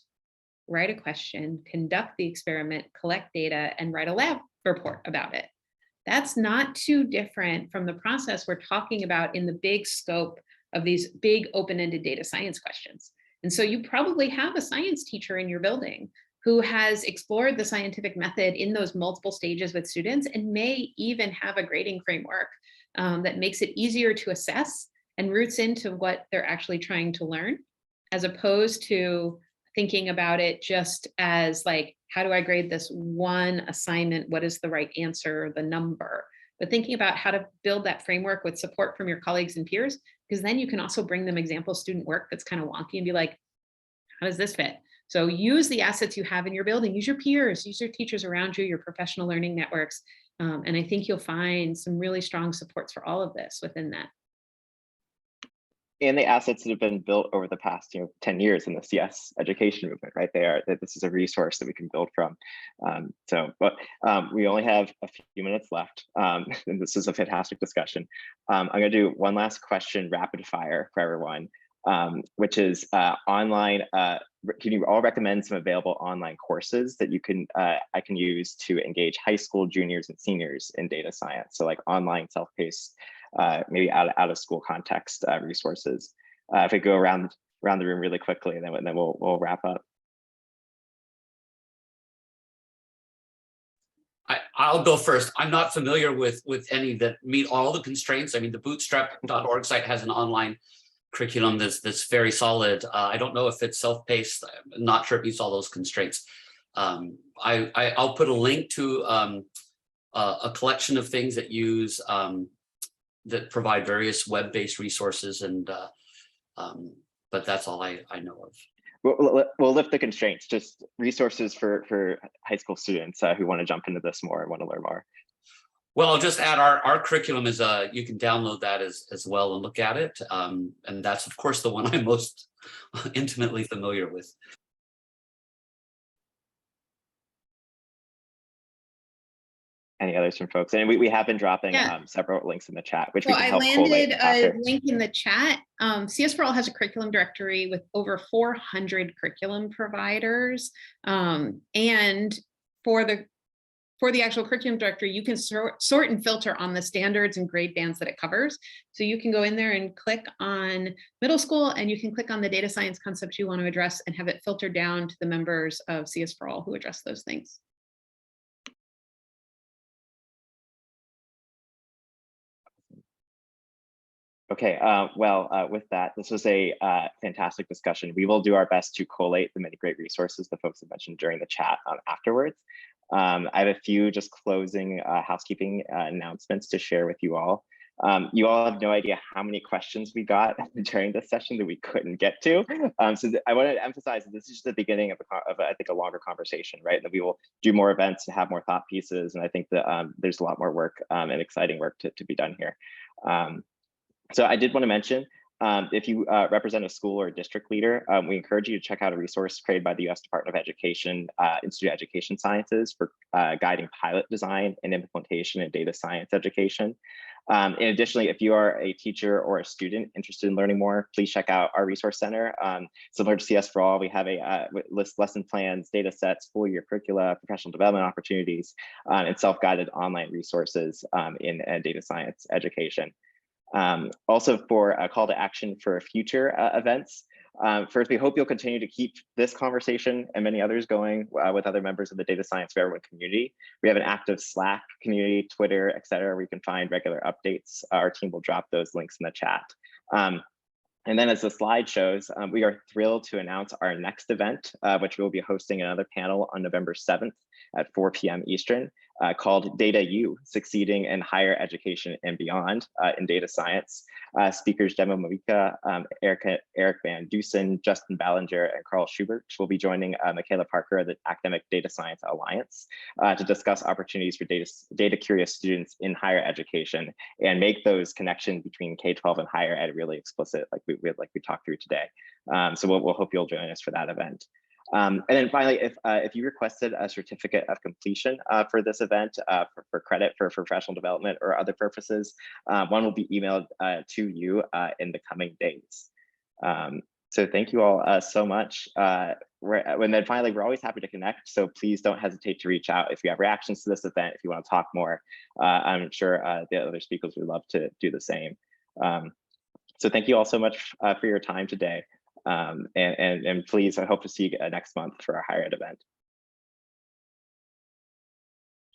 [SPEAKER 2] write a question, conduct the experiment, collect data, and write a lab report about it. That's not too different from the process we're talking about in the big scope of these big open-ended data science questions. And so you probably have a science teacher in your building who has explored the scientific method in those multiple stages with students and may even have a grading framework that makes it easier to assess and roots into what they're actually trying to learn, as opposed to thinking about it just as like, how do I grade this one assignment? What is the right answer, the number? But thinking about how to build that framework with support from your colleagues and peers, because then you can also bring them example student work that's kind of wonky and be like, how does this fit? So use the assets you have in your building, use your peers, use your teachers around you, your professional learning networks. And I think you'll find some really strong supports for all of this within that.
[SPEAKER 1] And the assets that have been built over the past 10 years in the CS education movement, right? This is a resource that we can build from. But we only have a few minutes left, and this is a fantastic discussion. I'm gonna do one last question, rapid fire for everyone, which is online. Can you all recommend some available online courses that I can use to engage high school juniors and seniors in data science? So like online self-paced, maybe out of school context resources. If we go around the room really quickly, and then we'll wrap up.
[SPEAKER 5] I'll go first. I'm not familiar with any that meet all the constraints. I mean, the bootstrap.org site has an online curriculum that's very solid. I don't know if it's self-paced. I'm not sure it meets all those constraints. I'll put a link to a collection of things that use that provide various web-based resources, and but that's all I know of.
[SPEAKER 1] We'll lift the constraints, just resources for high school students who want to jump into this more and want to learn more.
[SPEAKER 5] Well, I'll just add our curriculum is you can download that as well and look at it. And that's of course the one I'm most intimately familiar with.
[SPEAKER 1] Any others from folks? And we have been dropping several links in the chat, which we can help
[SPEAKER 2] collate
[SPEAKER 1] after.
[SPEAKER 2] I landed a link in the chat. CSforAll has a curriculum directory with over 400 curriculum providers. And for the actual curriculum directory, you can sort and filter on the standards and grade bands that it covers. So you can go in there and click on middle school, and you can click on the data science concepts you want to address and have it filtered down to the members of CSforAll who address those things.
[SPEAKER 1] Okay, with that, this was a fantastic discussion. We will do our best to collate the many great resources that folks have mentioned during the chat afterwards. I have a few just closing housekeeping announcements to share with you all. You all have no idea how many questions we got during this session that we couldn't get to. So I want to emphasize that this is just the beginning of I think a longer conversation, right? That we will do more events and have more thought pieces. And I think that there's a lot more work and exciting work to be done here. So I did want to mention, if you represent a school or a district leader, we encourage you to check out a resource created by the U.S. Department of Education, Institute of Education Sciences for guiding pilot design and implementation in data science education. And additionally, if you are a teacher or a student interested in learning more, please check out our resource center. Similar to CSforAll, we have a list lesson plans, data sets, full year curricula, professional development opportunities, and self-guided online resources in data science education. Also for a call to action for future events. First, we hope you'll continue to keep this conversation and many others going with other members of the Data Science for Everyone community. We have an active Slack community, Twitter, et cetera, where you can find regular updates. Our team will drop those links in the chat. And then as the slide shows, we are thrilled to announce our next event, which we'll be hosting another panel on November 7th at 4 p.m. Eastern, called Data U, Succeeding in Higher Education and Beyond in Data Science. Speakers Demo Mavika, Eric Van Dusen, Justin Ballinger, and Carl Schubert will be joining Michaela Parker of the Academic Data Science Alliance to discuss opportunities for data curious students in higher education and make those connections between K-12 and higher ed really explicit, like we talked through today. So we'll hope you'll join us for that event. And then finally, if you requested a certificate of completion for this event for credit for professional development or other purposes, one will be emailed to you in the coming days. So thank you all so much. And then finally, we're always happy to connect. So please don't hesitate to reach out if you have reactions to this event, if you want to talk more. I'm sure the other speakers would love to do the same. So thank you all so much for your time today. And please, I hope to see you next month for our higher ed event.